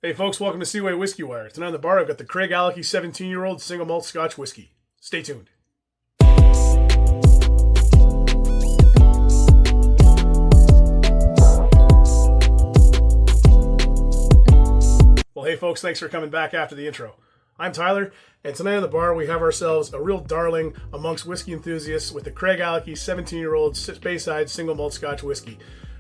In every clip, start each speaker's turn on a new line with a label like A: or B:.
A: Hey folks, welcome to Seawaywhiskywire. Tonight on the bar, I've got the Craigellachie 17-year-old single malt Scotch whiskey. Stay tuned. Well, hey folks, thanks for coming back after the intro. I'm Tyler, and tonight on the bar, we have ourselves a real darling amongst whiskey enthusiasts with the Craigellachie 17-year-old Speyside single malt Scotch whiskey.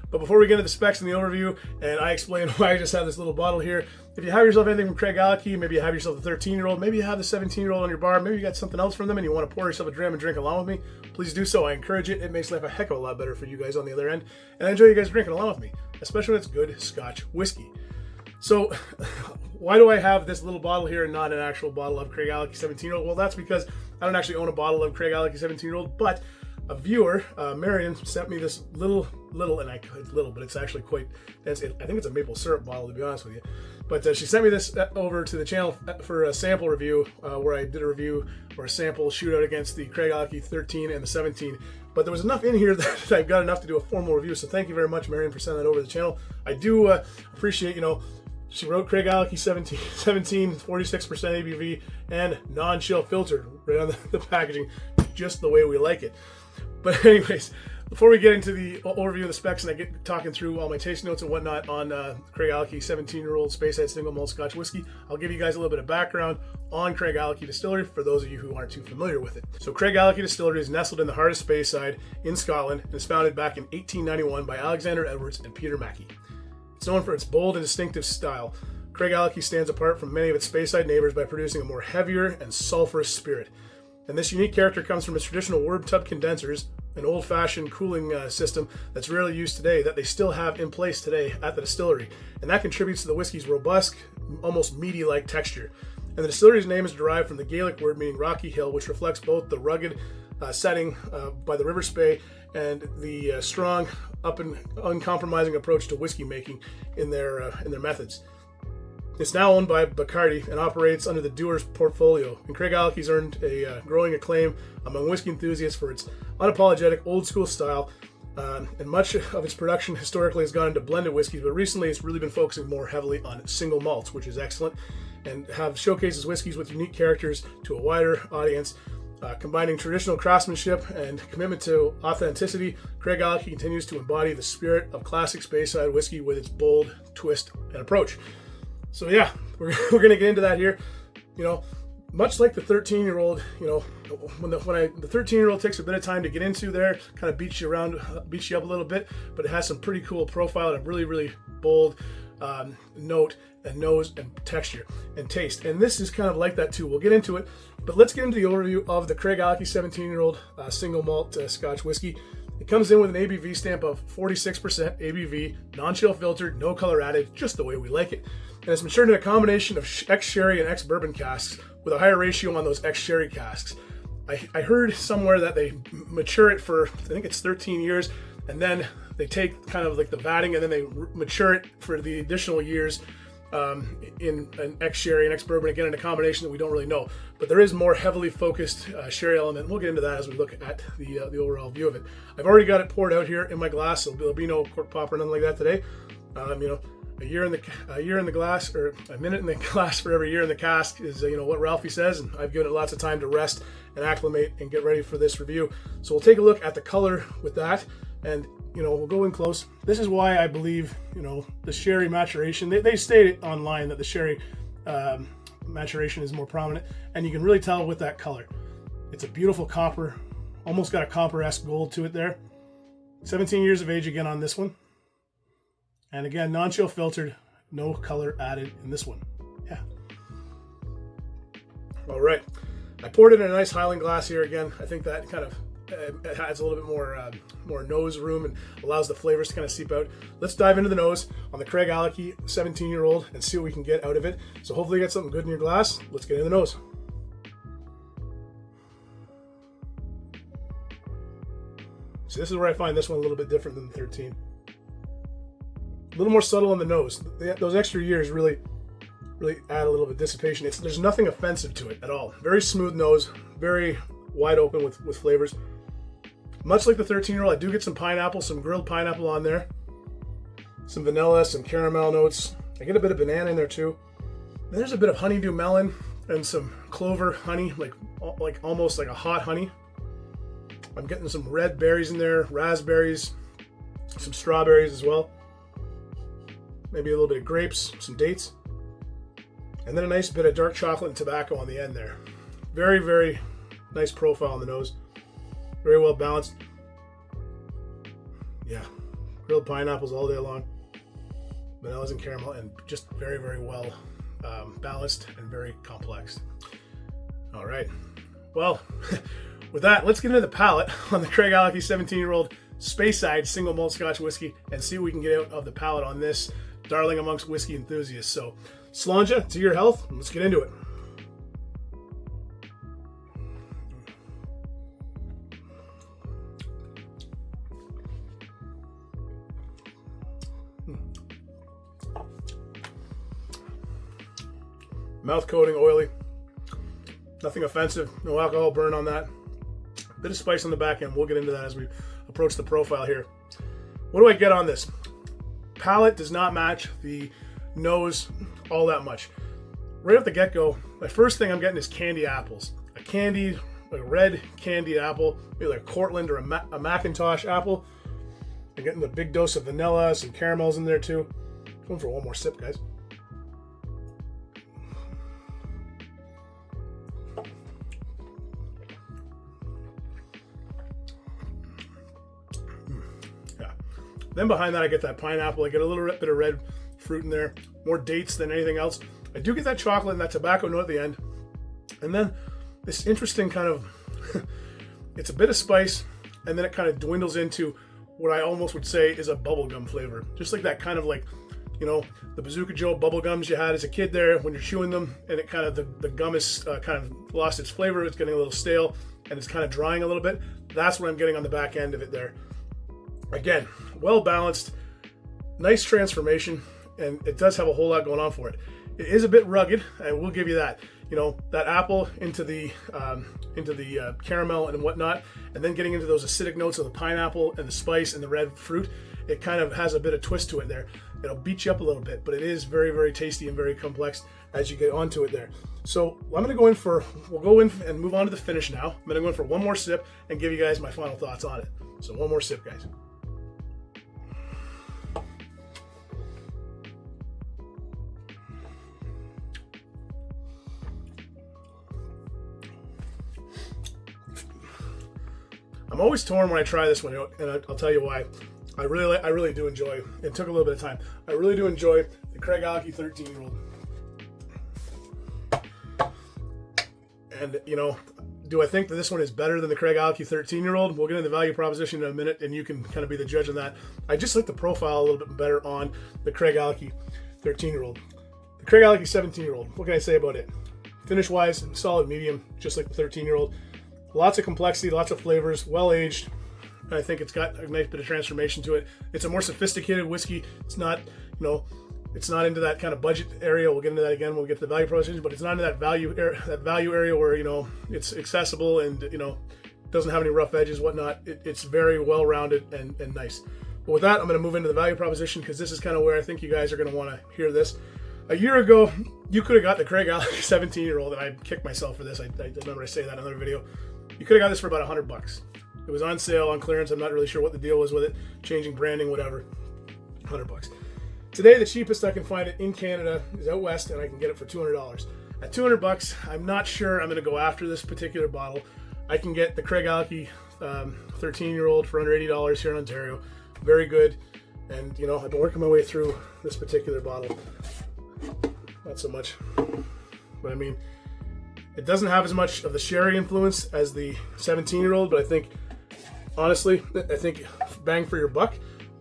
A: But before we get into the specs and the overview, and I explain why I just have this little bottle here, if you have yourself anything from Craigellachie, maybe you have yourself a 13-year-old, maybe you have the 17-year-old on your bar, maybe you got something else from them and you want to pour yourself a dram and drink along with me, please do so. I encourage it. It makes life a heck of a lot better for you guys on the other end. And I enjoy you guys drinking along with me, especially when it's good Scotch whiskey. So, why do I have this little bottle here and not an actual bottle of Craigellachie 17-year-old? Well, that's because I don't actually own a bottle of Craigellachie 17-year-old, but a viewer, Marion, sent me this little, but it's actually quite, I think it's a maple syrup bottle, to be honest with you. But she sent me this over to the channel for a sample review, where I did a review or a sample shootout against the Craigellachie 13 and the 17. But there was enough in here that I've got enough to do a formal review. So thank you very much, Marion, for sending that over to the channel. I do appreciate, she wrote Craigellachie 17, 46% ABV, and non-chill filtered right on the packaging, just the way we like it. But anyways, before we get into the overview of the specs and I get talking through all my taste notes and whatnot on Craigellachie 17-year-old Speyside single malt Scotch whiskey, I'll give you guys a little bit of background on Craigellachie Distillery for those of you who aren't too familiar with it. So Craigellachie Distillery is nestled in the heart of Speyside in Scotland and is founded back in 1891 by Alexander Edwards and Peter Mackey. It's known for its bold and distinctive style. Craigellachie stands apart from many of its Speyside neighbors by producing a more heavier and sulphurous spirit. And this unique character comes from its traditional worm tub condensers, an old-fashioned cooling system that's rarely used today, that they still have in place today at the distillery. And that contributes to the whiskey's robust, almost meaty-like texture. And the distillery's name is derived from the Gaelic word meaning rocky hill, which reflects both the rugged setting by the River Spey and the strong, up and uncompromising approach to whiskey making in their methods. It's now owned by Bacardi and operates under the Dewar's portfolio. And Craigellachie's earned a growing acclaim among whiskey enthusiasts for its unapologetic old-school style. And much of its production historically has gone into blended whiskeys, but recently it's really been focusing more heavily on single malts, which is excellent, and showcases whiskeys with unique characters to a wider audience. Combining traditional craftsmanship and commitment to authenticity, Craigellachie continues to embody the spirit of classic Speyside whiskey with its bold twist and approach. So yeah, we're going to get into that here. Much like the 13-year-old, when the 13-year-old takes a bit of time to get into there, kind of beats you up a little bit, but it has some pretty cool profile and a really, really bold note and nose and texture and taste. And this is kind of like that too. We'll get into it, but let's get into the overview of the Craigellachie 17-year-old single malt Scotch whiskey. It comes in with an ABV stamp of 46% ABV, non-chill filtered, no color added, just the way we like it. And it's matured in a combination of ex-sherry and ex-bourbon casks with a higher ratio on those ex-sherry casks. I heard somewhere that they mature it for, I think it's 13 years, and then they take kind of like the vatting and then they mature it for the additional years in an ex-sherry and ex-bourbon, again in a combination that we don't really know. But there is more heavily focused sherry element. We'll get into that as we look at the overall view of it. I've already got it poured out here in my glass, so there'll be no cork pop or nothing like that today. A year in the glass, or a minute in the glass for every year in the cask is what Ralphie says, and I've given it lots of time to rest and acclimate and get ready for this review. So we'll take a look at the color with that, and we'll go in close. This is why I believe the sherry maturation. They state online that the sherry maturation is more prominent, and you can really tell with that color. It's a beautiful copper, almost got a copper-esque gold to it there. 17 years of age again on this one. And again, non-chill filtered, no color added in this one. Yeah. All right. I poured it in a nice Highland glass here again. I think that kind of adds a little bit more nose room and allows the flavors to kind of seep out. Let's dive into the nose on the Craigellachie 17-year-old and see what we can get out of it. So hopefully you get something good in your glass. Let's get in the nose. So this is where I find this one a little bit different than the 13. A little more subtle on the nose. Those extra years really add a little bit of dissipation. There's nothing offensive to it at all. Very smooth nose, very wide open with flavors. Much like the 13-year-old, I do get some pineapple, some grilled pineapple on there. Some vanilla, some caramel notes, I get a bit of banana in there too. And there's a bit of honeydew melon and some clover honey, like almost like a hot honey. I'm getting some red berries in there, raspberries, some strawberries as well. Maybe a little bit of grapes, some dates. And then a nice bit of dark chocolate and tobacco on the end there. Very, very nice profile on the nose. Very well balanced. Yeah, grilled pineapples all day long. Vanillas and caramel, and just very, very well balanced and very complex. All right. Well, with that, let's get into the palate on the Craigellachie 17-year-old Speyside single malt Scotch whiskey and see what we can get out of the palate on this darling amongst whiskey enthusiasts. So, Slàinte, to your health, and let's get into it. Mouth coating, oily. Nothing offensive. No alcohol burn on that. Bit of spice on the back end. We'll get into that as we approach the profile here. What do I get on this? Palate does not match the nose all that much. Right off the get-go, my first thing I'm getting is candy apples. A red candied apple, maybe like a Cortland or a Macintosh apple. I'm getting the big dose of vanilla, some caramels in there too. Going for one more sip, guys. Then behind that, I get that pineapple. I get a little bit of red fruit in there, more dates than anything else. I do get that chocolate and that tobacco note at the end. And then this interesting kind of, it's a bit of spice, and then it kind of dwindles into what I almost would say is a bubblegum flavor. Just like that kind of like, you know, the Bazooka Joe bubblegums you had as a kid there when you're chewing them, and it kind of, the gum is kind of lost its flavor. It's getting a little stale, and it's kind of drying a little bit. That's what I'm getting on the back end of it there. Again, well balanced, nice transformation, and it does have a whole lot going on for it. It is a bit rugged, I will give you that. You know, that apple into the caramel and whatnot, and then getting into those acidic notes of the pineapple and the spice and the red fruit. It kind of has a bit of twist to it there. It'll beat you up a little bit, but it is very, very tasty and very complex as you get onto it there. So I'm going to go in for, we'll go in and move on to the finish now. I'm going to go in for one more sip and give you guys my final thoughts on it. So one more sip, guys. I'm always torn when I try this one, and I'll tell you why. I really do enjoy. It took a little bit of time. I really do enjoy the Craigellachie 13-year-old. And you know, do I think that this one is better than the Craigellachie 13-year-old? We'll get into the value proposition in a minute, and you can kind of be the judge on that. I just like the profile a little bit better on the Craigellachie 13-year-old. The Craigellachie 17-year-old. What can I say about it? Finish-wise, solid medium, just like the 13-year-old. Lots of complexity, lots of flavors, well aged. And I think it's got a nice bit of transformation to it. It's a more sophisticated whiskey. It's not, you know, it's not into that kind of budget area. We'll get into that again when we get to the value proposition, but it's not into that value area where, you know, it's accessible and, you know, doesn't have any rough edges, whatnot. It's very well rounded and nice. But with that, I'm going to move into the value proposition because this is kind of where I think you guys are going to want to hear this. A year ago, you could have got the Craigellachie 17-year-old, and I kicked myself for this. I remember I say that in another video. You could have got this for about $100. It was on sale, on clearance. I'm not really sure what the deal was with it. Changing branding, whatever. $100. Today, the cheapest I can find it in Canada is out west, and I can get it for $200. At $200, I'm not sure I'm going to go after this particular bottle. I can get the Craigellachie 13-year-old for under $80 here in Ontario. Very good. And, you know, I've been working my way through this particular bottle. Not so much. But, I mean, it doesn't have as much of the sherry influence as the 17-year-old, but I think, honestly, I think bang for your buck.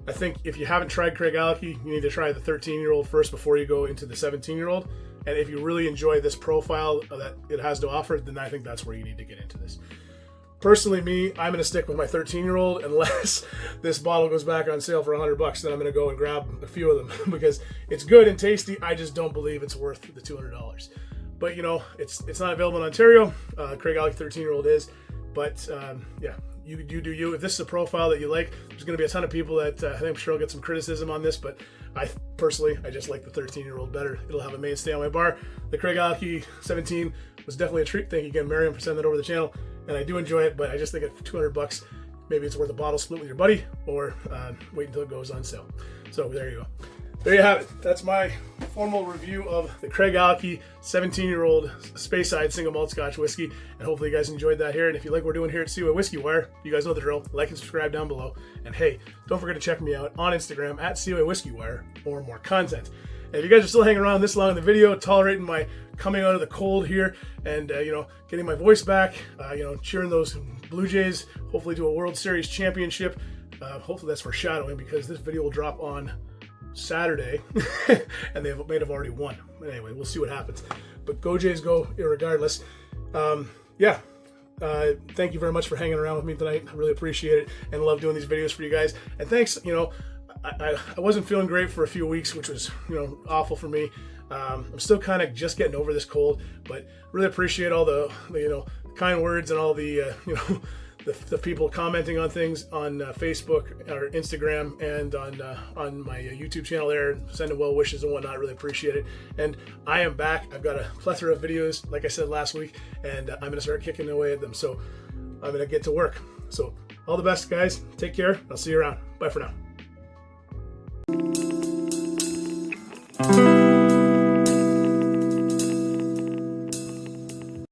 A: I think if you haven't tried Craigellachie, you need to try the 13-year-old first before you go into the 17-year-old. And if you really enjoy this profile that it has to offer, then I think that's where you need to get into this. Personally, me, I'm going to stick with my 13-year-old unless this bottle goes back on sale for $100. Then I'm going to go and grab a few of them because it's good and tasty. I just don't believe it's worth the $200. But, you know, it's not available in Ontario. Craigellachie 13-year-old is. But, yeah, you do you. If this is a profile that you like, there's going to be a ton of people that I think I'm sure will get some criticism on this, but I personally just like the 13-year-old better. It'll have a mainstay on my bar. The Craigellachie 17 was definitely a treat. Thank you again, Miriam, for sending that over the channel, and I do enjoy it, but I just think at $200, maybe it's worth a bottle split with your buddy, or wait until it goes on sale. So there you go. There you have it. That's my formal review of the Craigellachie 17-year-old Speyside single malt Scotch whiskey, and hopefully you guys enjoyed that here. And if you like what we're doing here at seawaywhiskywire, you guys know the drill. Like and subscribe down below. And hey, don't forget to check me out on Instagram at seawaywhiskywire for more content. And if you guys are still hanging around this long in the video, tolerating my coming out of the cold here, and getting my voice back, cheering those Blue Jays hopefully to a World Series championship. Hopefully that's foreshadowing, because this video will drop on Saturday and they may have already won. But anyway, we'll see what happens. But go Jays go irregardless. Thank you very much for hanging around with me tonight. I really appreciate it, and love doing these videos for you guys. And thanks, I wasn't feeling great for a few weeks, which was awful for me. I'm still kind of just getting over this cold, but really appreciate all the kind words and all the the people commenting on things on Facebook or Instagram, and on my YouTube channel there, sending well wishes and whatnot. Really appreciate it. And I am back. I've got a plethora of videos, like I said last week, and I'm going to start kicking away at them. So I'm going to get to work. So all the best, guys. Take care. I'll see you around. Bye for now.